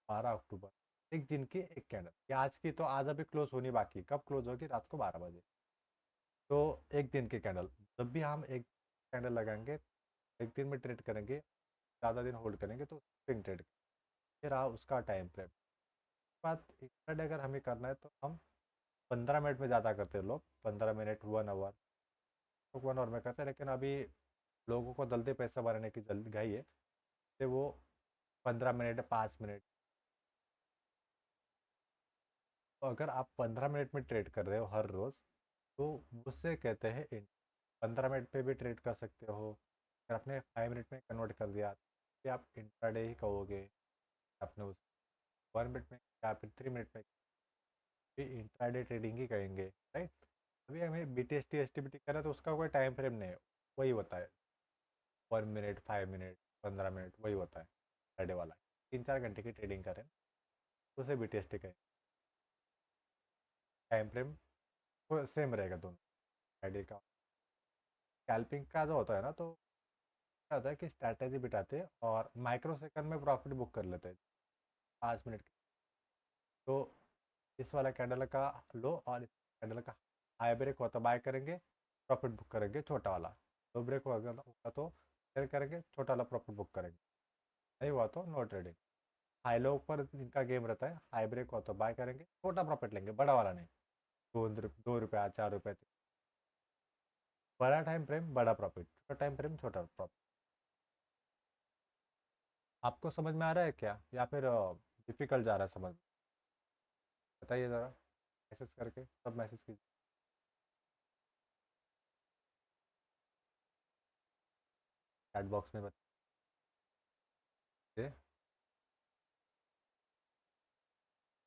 12 अक्टूबर, एक दिन की एक कैंडल। ये आज की, तो आज अभी क्लोज होनी बाकी है। कब क्लोज होगी, रात को 12 बजे। तो एक दिन की कैंडल, जब भी हम एक कैंडल लगाएंगे, एक दिन में ट्रेड करेंगे, ज़्यादा दिन होल्ड करेंगे तो स्विंग ट्रेड। ये रहा उसका टाइम फ्रेम। बात इंट्राडे अगर हमें करना है तो हम 15 मिनट में ज़्यादा करते हैं लोग, 15 मिनट, 1 आवर, तो 1 आवर में करते हैं। लेकिन अभी लोगों को जल्दी पैसा बनाने की जल्दी घाई है, तो वो 15 मिनट, 5 मिनट। तो अगर आप 15 मिनट में ट्रेड कर रहे हो हर रोज़, तो उससे कहते हैं 15 मिनट पे भी ट्रेड कर सकते हो। अगर आपने 5 मिनट में कन्वर्ट कर दिया तो आप इंट्राडे ही कहोगे। आपने उस 1 मिनट में या फिर 3 मिनट में भी इंट्राडे ट्रेडिंग ही कहेंगे, राइट। अभी हमें B T S T S T B T करा तो उसका कोई टाइम फ्रेम नहीं है, वही होता है 1 मिनट, 5 मिनट, 15 मिनट, वही होता है इंट्राडे वाला। 3 4 घंटे की ट्रेडिंग करें तो उसे बी टी एस टी कहें। टाइम फ्रेम सेम रहेगा दोनों आईडी का। स्कैल्पिंग का जो होता है ना, तो क्या होता है कि स्ट्रैटेजी बिठाते हैं और माइक्रो सेकंड में प्रॉफिट बुक कर लेते हैं, 5 मिनट की। तो इस वाला कैंडल का लो और इस कैंडल का हाई ब्रेक हुआ तो बाय करेंगे, प्रॉफिट बुक करेंगे छोटा वाला। लो ब्रेक होगा तो सेल करेंगे, छोटा वाला प्रॉफिट बुक करेंगे। नहीं हुआ तो नो ट्रेडिंग। हाई लो पर इनका गेम रहता है, हाई ब्रेक हुआ तो बाय करेंगे, छोटा प्रॉफिट लेंगे, बड़ा वाला नहीं। 2 रुपया, 4 रुपये। बड़ा टाइम फ्रेम बड़ा प्रॉफिट, छोटा टाइम फ्रेम छोटा प्रॉफिट। आपको समझ में आ रहा है क्या, या फिर डिफिकल्ट जा रहा है समझ? बताइए ज़रा, मैसेज करके सब मैसेज कीजिए चैट बॉक्स में। बताइए।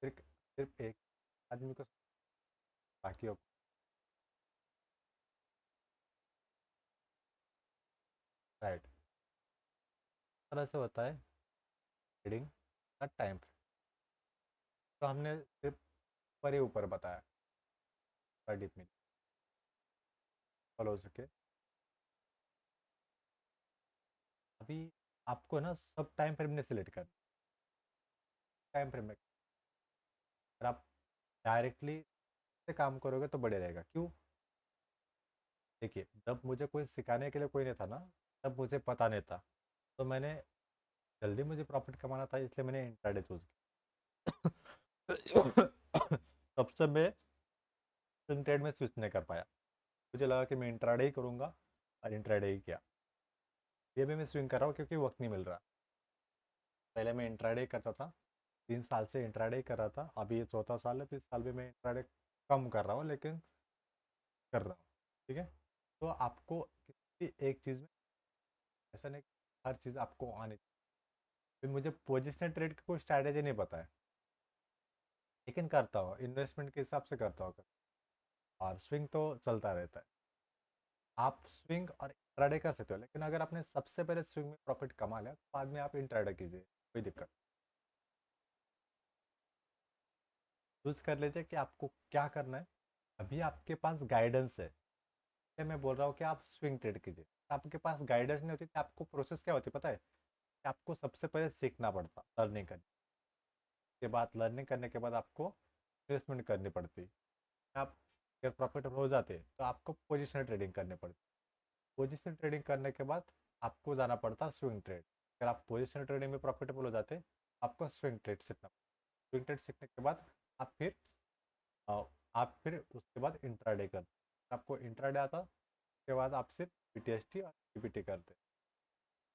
सिर्फ सिर्फ एक आदमी को, बाकी राइट तरह से होता है ट्रेडिंग का टाइम। तो हमने सिर्फ ऊपर ही ऊपर बताया, पर डीप में फॉलो हो सके। अभी आपको ना सब टाइम फ्रेम ने सिलेक्ट कर, टाइम फ्रेम में अगर आप डायरेक्टली से काम करोगे तो बढ़िया रहेगा। क्यों? देखिए, जब मुझे कोई सिखाने के लिए कोई नहीं था ना, तब मुझे पता नहीं था, तो मैंने जल्दी, मुझे प्रॉफिट कमाना था इसलिए मैंने इंट्राडे चूज किया। तब से मैं स्विंग ट्रेड में स्विच नहीं कर पाया। मुझे लगा कि मैं इंट्राडे ही करूँगा और इंट्राडे ही किया। ये भी मैं स्विंग कर रहा हूँ क्योंकि वक्त नहीं मिल रहा। पहले मैं इंट्राडे करता था, 3 साल से इंट्राडे कर रहा था। अभी ये चौथा साल है, तो इस साल भी मैं इंट्राडे कम कर रहा हूँ लेकिन कर रहा हूँ। ठीक है। तो आपको किसी एक चीज़ में ऐसा नहीं कि हर चीज़ आपको आनी चाहिए। फिर मुझे पोजिशनल ट्रेड की कोई स्ट्रैटेजी नहीं पता है, लेकिन करता हूँ, इन्वेस्टमेंट के हिसाब से करता हूँ। और स्विंग तो चलता रहता है। आप स्विंग और इंट्राडे कर सकते हो, लेकिन अगर आपने सबसे पहले स्विंग में प्रॉफिट कमा लिया तो बाद में आप इंट्राडे कीजिए, कोई दिक्कत। चूज कर लीजिए कि आपको क्या करना है। अभी आपके पास गाइडेंस है, इसलिए मैं बोल रहा हूँ कि आप स्विंग ट्रेड कीजिए। आपके पास गाइडेंस नहीं होती तो आपको प्रोसेस क्या होती है पता है, कि आपको सबसे पहले सीखना पड़ता, लर्निंग करने के बाद, लर्निंग करने के बाद आपको इन्वेस्टमेंट करनी पड़ती। आप अगर प्रॉफिटेबल हो जाते तो आपको पोजिशनल ट्रेडिंग करनी पड़ती। पोजिशनल ट्रेडिंग करने के बाद आपको जाना पड़ता स्विंग ट्रेड। अगर आप पोजिशनल ट्रेडिंग में प्रॉफिटेबल हो जाते, आपको स्विंग ट्रेड सीखना। स्विंग ट्रेड सीखने के बाद आप फिर अ, आप फिर उसके बाद इंट्राडे करते। आपको इंट्राडे आता, उसके बाद आप सिर्फ पीटीएसटी और पीपीटी करते।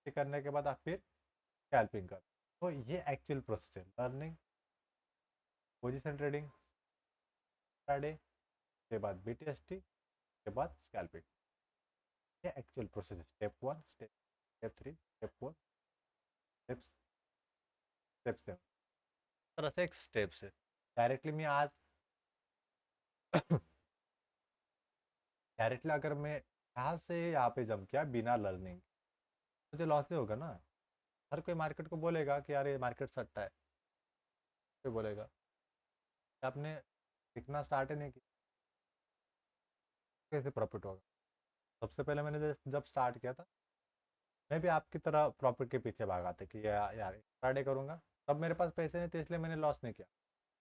ये करने के बाद आप फिर स्कैल्पिंग करते। तो ये एक्चुअल प्रोसेस है, लर्निंग, पोजिशन ट्रेडिंग, इंट्राडे, के बाद बीटीएसटी, के बाद स्कैल्पिंग। ये एक्चुअल प्रोसेस है। Step 1, step 3, step 4, step 7। तरह से एक स्टेप्स है। डायरेक्टली मैं आज डायरेक्टली अगर मैं यहाँ से यहाँ पे जंप किया बिना लर्निंग, मुझे लॉस ही होगा ना। हर कोई मार्केट को बोलेगा कि यार ये मार्केट सट्टा है, कोई बोलेगा। आपने सीखना स्टार्ट ही नहीं किया, कैसे प्रॉफिट होगा। सबसे पहले मैंने जब स्टार्ट किया था, मैं भी आपकी तरह प्रॉफिट के पीछे भागा था कि यार इंट्राडे करूंगा। तब मेरे पास पैसे नहीं थे, इसलिए मैंने लॉस नहीं किया।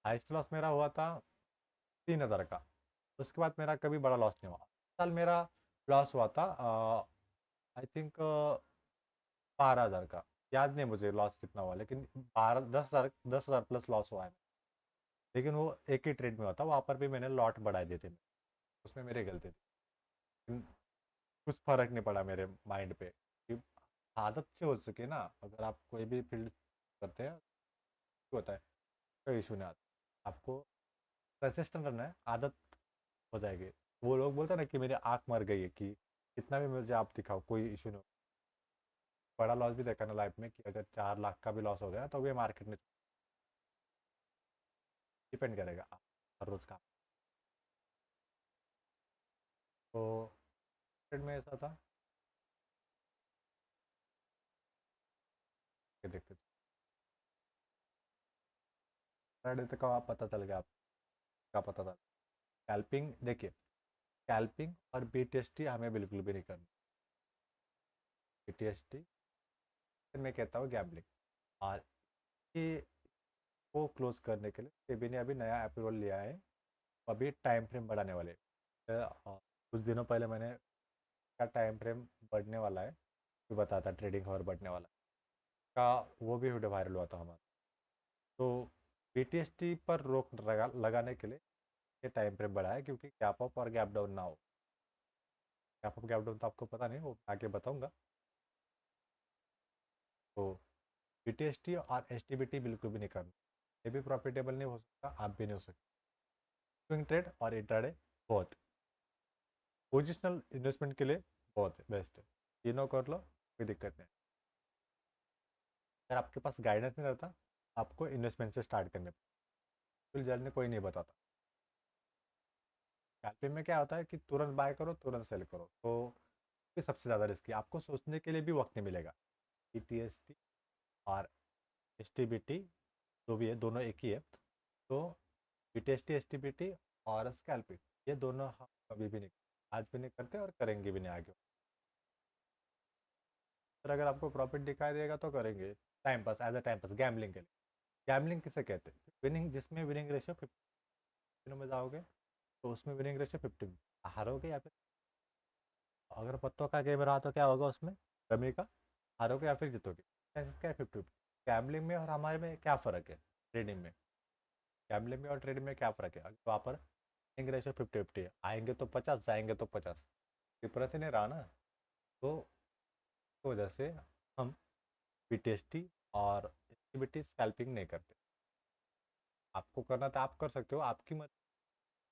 हाइस्ट लॉस मेरा हुआ था 3,000 का। उसके बाद मेरा कभी बड़ा लॉस नहीं हुआ। साल मेरा लॉस हुआ था आई थिंक 12,000 का। याद नहीं मुझे लॉस कितना हुआ, लेकिन 10,000 प्लस लॉस हुआ है। लेकिन वो एक ही ट्रेड में हुआ था, वहाँ पर भी मैंने लॉट बढ़ाए दिए थे। उसमें मेरी गलती थी, लेकिन कुछ फर्क नहीं पड़ा मेरे माइंड पे कि आदत से हो सके ना। अगर आप कोई भी फील्ड करते हैं तो होता है, कोई इशू नहीं आता। आपको कंसिस्टेंट रहना है, आदत हो जाएगी। वो लोग बोलते हैं ना कि मेरी आँख मर गई है, कि कितना भी मुझे आप दिखाओ कोई इशू नहीं। बड़ा लॉस भी देखा ना लाइफ में, कि अगर 4 लाख का भी लॉस हो गया ना तो भी मार्केट में डिपेंड करेगा आप हर रोज़ का। तो ट्रेड में ऐसा था कि देखते थे ट्रेड तक का आप पता चल गया, आपका पता था। स्कैल्पिंग देखिए, स्कैल्पिंग और बीटीएसटी हमें बिल्कुल भी नहीं करना। बीटीएसटी मैं कहता हूँ गैम्बलिंग। और ये को क्लोज करने के लिए सेबी ने अभी नया अप्रूवल लिया है। अभी टाइम फ्रेम बढ़ाने वाले कुछ दिनों पहले मैंने क्या टाइम फ्रेम बढ़ने वाला है, भी बताता ट्रेडिंग और बढ़ने वाला का, वो भी वीडियो वायरल हुआ था हमारा। तो बीटीएसटी पर रोक लगाने के लिए ये टाइम फ्रेम बढ़ा है, क्योंकि गैप अप और गैप डाउन ना हो। गैप अप गैप डाउन तो आपको पता नहीं, वो आगे बताऊंगा। तो बीटीएसटी और एसटीबीटी बिल्कुल भी नहीं करना। ये भी प्रॉफिटेबल नहीं हो सकता, आप भी नहीं हो सकते। स्विंग ट्रेड और इंट्राडे बहुत, पोजिशनल इन्वेस्टमेंट के लिए बहुत बेस्ट है। तीनों कर लो, कोई दिक्कत नहीं। अगर आपके पास गाइडेंस नहीं रहता, आपको इन्वेस्टमेंट से स्टार्ट करने बिल्कुल जल्दी कोई नहीं बताता। स्कैल्पिंग में क्या होता है कि तुरंत बाय करो तुरंत सेल करो, तो ये सबसे ज़्यादा रिस्की। आपको सोचने के लिए भी वक्त नहीं मिलेगा। ईटीएसटी और एसटीबीटी जो भी है, दोनों एक ही है। तो बीटीएसटी, एसटीबीटी और स्कैल्पिंग, ये दोनों हम कभी भी नहीं, आज भी नहीं करते और करेंगे भी नहीं आगे। फिर अगर आपको प्रॉफिट दिखाई देगा तो करेंगे, time pass, as a time pass, gambling के लिए। गैमलिंग किसे कहते हैं? विनिंग, जिसमें विनिंग रेशियो 50 में जाओगे तो उसमें विनिंग रेशियो 50, हारोगे या फिर, अगर पत्तों का गेम रहा तो क्या होगा उसमें, रमी का, हारोगे या फिर जीतोगे। चांसेस क्या है? 50। गैमलिंग में और हमारे में क्या फ़र्क है, ट्रेडिंग में? गैमलिंग में और ट्रेडिंग में क्या फ़र्क है? अगर वहाँ पर रेशो 50-50 है, आएंगे तो 50, जाएंगे तो 50, डिफरेंस ही नहीं रहा ना। तो इस वजह से हम बीटीएसटी और एसटीबीटी स्कैल्पिंग नहीं करते। आपको करना तो आप कर सकते हो, आपकी मत,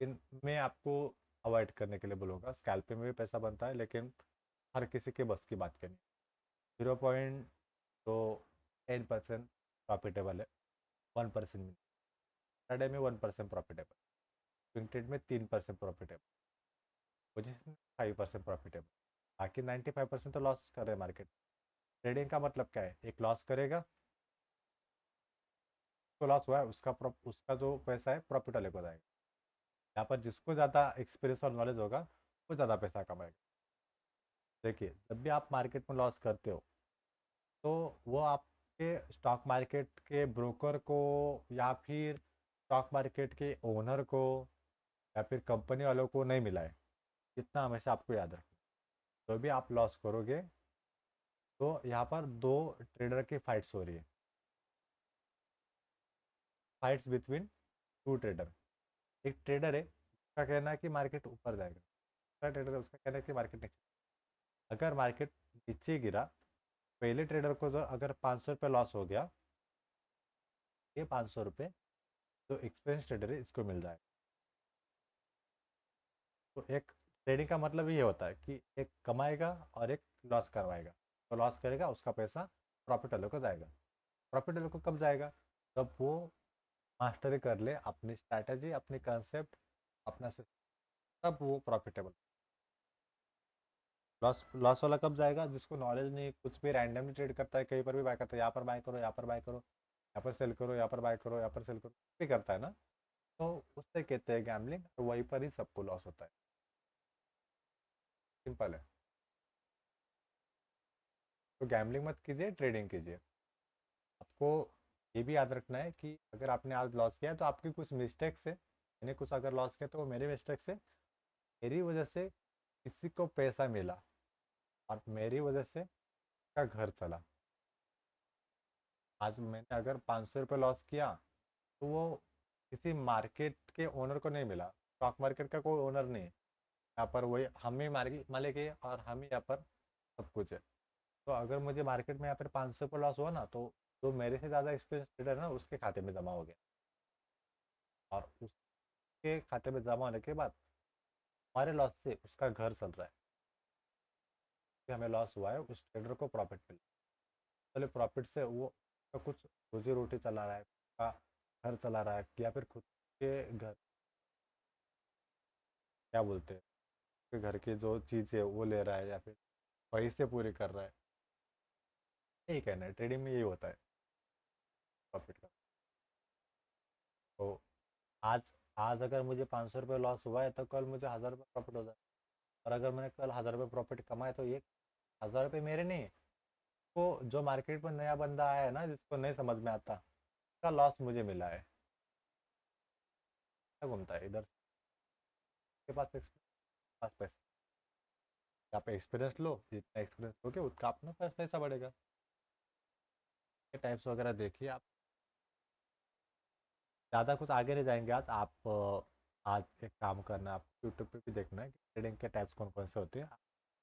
लेकिन मैं आपको अवॉइड करने के लिए बोलूँगा। स्कैल्पिंग में भी पैसा बनता है, लेकिन हर किसी के बस की बात करनी। 0. तो 10% प्रॉफिटेबल है, 1% में, इंट्राडे में 1% प्रॉफिटेबल, स्विंग ट्रेड में 3% प्रॉफिटेबल, पोजिशन 5% प्रॉफिटेबल, बाकी 95% तो लॉस कर रहे हैं मार्केट। ट्रेडिंग का मतलब क्या है, एक लॉस करेगा तो लॉस हुआ है, उसका जो पैसा है प्रॉफिट वाले को जाएगा। यहाँ पर जिसको ज़्यादा एक्सपीरियंस और नॉलेज होगा वो ज़्यादा पैसा कमाएगा। देखिए, जब भी आप मार्केट में लॉस करते हो तो वो आपके स्टॉक मार्केट के ब्रोकर को, या फिर स्टॉक मार्केट के ओनर को, या फिर कंपनी वालों को नहीं मिला है। इतना हमेशा आपको याद रखना। तो भी आप लॉस करोगे तो यहाँ पर दो ट्रेडर की फाइट्स हो रही है, फाइट्स बिटवीन टू ट्रेडर। एक ट्रेडर है, उसका कहना है कि मार्केट ऊपर जाएगा, दूसरा ट्रेडर है, उसका कहना है कि मार्केट नीचे। अगर मार्केट नीचे गिरा, पहले ट्रेडर को जो अगर 500 रुपये लॉस हो गया, ये 500 रुपये जो एक्सपीरियंस ट्रेडर है इसको मिल जाएगा। तो एक ट्रेडिंग का मतलब ये होता है कि एक कमाएगा और एक लॉस करवाएगा। तो लॉस करेगा, उसका पैसा प्रॉफिट वाले को जाएगा। प्रॉफिट वाले को कब जाएगा, जब वो मास्टरी कर ले अपनी स्ट्रैटेजी, अपनी कंसेप्ट, अपना system, तब वो प्रॉफिटेबल। लॉस लॉस वाला कब जाएगा, जिसको नॉलेज नहीं, कुछ भी रैंडमली ट्रेड करता है, कहीं पर भी बाय करता है, यहाँ पर बाय करो, यहाँ पर बाय करो, यहाँ पर सेल करो, यहाँ पर बाय करो, यहाँ पर सेल करो, भी करता है ना। तो उससे कहते हैं गैम्बलिंग, तो वहीं पर ही सबको लॉस होता है। सिंपल है। तो गैम्बलिंग मत कीजिए, ट्रेडिंग कीजिए। आपको ये भी याद रखना है कि अगर आपने आज लॉस किया है तो आपकी कुछ मिस्टेक्स है। मैंने कुछ अगर लॉस किया तो वो मेरी मिस्टेक से, मेरी वजह से किसी को पैसा मिला, और मेरी वजह से का घर चला। आज मैंने अगर 500 रुपये लॉस किया तो वो किसी मार्केट के ओनर को नहीं मिला, स्टॉक मार्केट का कोई ओनर नहीं है। यहाँ पर वही हम ही मार्केट मालिक है, और हम ही यहाँ पर सब कुछ है। तो अगर मुझे मार्केट में यहाँ पर 500 रुपये लॉस हुआ ना, तो जो मेरे से ज़्यादा एक्सपीरियंस ट्रेडर है ना, उसके खाते में जमा हो गया। और उसके खाते में जमा होने के बाद हमारे लॉस से उसका घर चल रहा है, कि हमें लॉस हुआ है, उस ट्रेडर को प्रॉफिट मिला। चलिए, प्रॉफिट से वो का कुछ रोजी रोटी चला रहा है, उसका घर चला रहा है, या फिर खुद के घर, क्या बोलते हैं, उसके घर की जो चीज़ है वो ले रहा है, या फिर वही से पूरी कर रहा है। यही कहना है, ट्रेडिंग में यही होता है प्रॉफिट का। तो आज आज अगर मुझे 500 रुपये लॉस हुआ है तो कल मुझे 1000 रुपये प्रॉफिट हो जाए। और अगर मैंने कल 1000 रुपये प्रॉफिट कमाए तो ये 1000 रुपये मेरे नहीं, वो जो मार्केट में नया बंदा आया है ना, जिसको नहीं समझ में आता, उसका लॉस मुझे मिला है। क्या घूमता है इधर, के पास पास पैसा, आप एक्सपीरियंस लो, जितना एक्सपीरियंस लोगे उतना अपना पैसा बढ़ेगा। ये टाइप्स वगैरह देखिए आप। ज़्यादा कुछ आगे नहीं जाएंगे आज आप। आज एक काम करना है, आप यूट्यूब पे भी देखना है कि ट्रेडिंग के टाइप्स कौन कौन से होते हैं।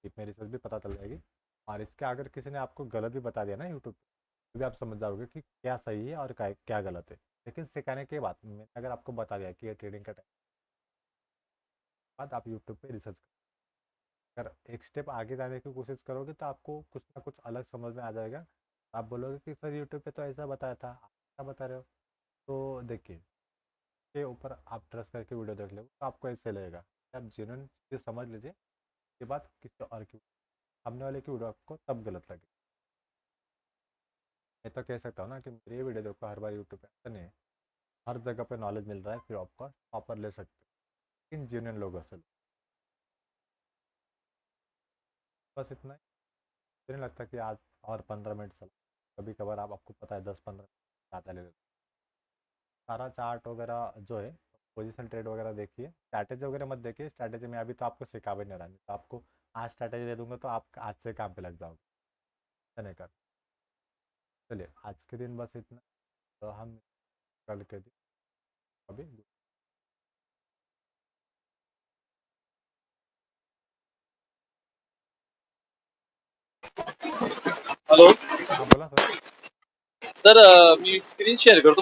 इसमें रिसर्च भी पता चल जाएगी। और इसके अगर किसी ने आपको गलत भी बता दिया ना यूट्यूब पे, तो भी आप समझ जाओगे कि क्या सही है और क्या गलत है। लेकिन सिखाने के बाद मैंने अगर आपको बता दिया कि ये ट्रेडिंग का टाइप, बाद आप यूट्यूब पे रिसर्च अगर एक स्टेप आगे जाने की कोशिश करोगे तो आपको कुछ ना कुछ अलग समझ में आ जाएगा। आप बोलोगे कि सर यूट्यूब पे तो ऐसा बताया था, आप क्या बता रहे हो। तो देखिए, के ऊपर आप ट्रस्ट करके वीडियो देख लो तो आपको ऐसे लगेगा। आप जेन्युइन चीज़ समझ लीजिए, ये बात किसी और की, सामने वाले की वीडियो आपको तब गलत लगे। मैं तो कह सकता हूँ ना कि मेरी ये वीडियो देखो हर बार यूट्यूब पे, ऐसा नहीं है। हर जगह पे नॉलेज मिल रहा है, फिर आपका ऑफर ले सकते हो इन जेन्युइन लोगों से। बस इतना ही। मुझे नहीं लगता कि आज और 15 मिनट चला, कभी कभार आप, आपको पता है 10-15 मिनट ज़्यादा ले लेते। सारा चार्ट वगैरह जो है, पोजीशन ट्रेड वगैरह देखिए, स्ट्रैटेजी वगैरह मत देखिए। स्ट्रैटेजी में अभी तो आपको सिखा भी नहीं रहा, नहीं तो आपको आज स्ट्रैटेजी दे दूंगा तो आप आज से काम पे लग जाओगे। ऐसा नहीं कर। चलिए, आज के दिन बस इतना। तो हम कल के दिन अभी हॅलो हां बोला सर. सर मी स्क्रीन शेअर करतो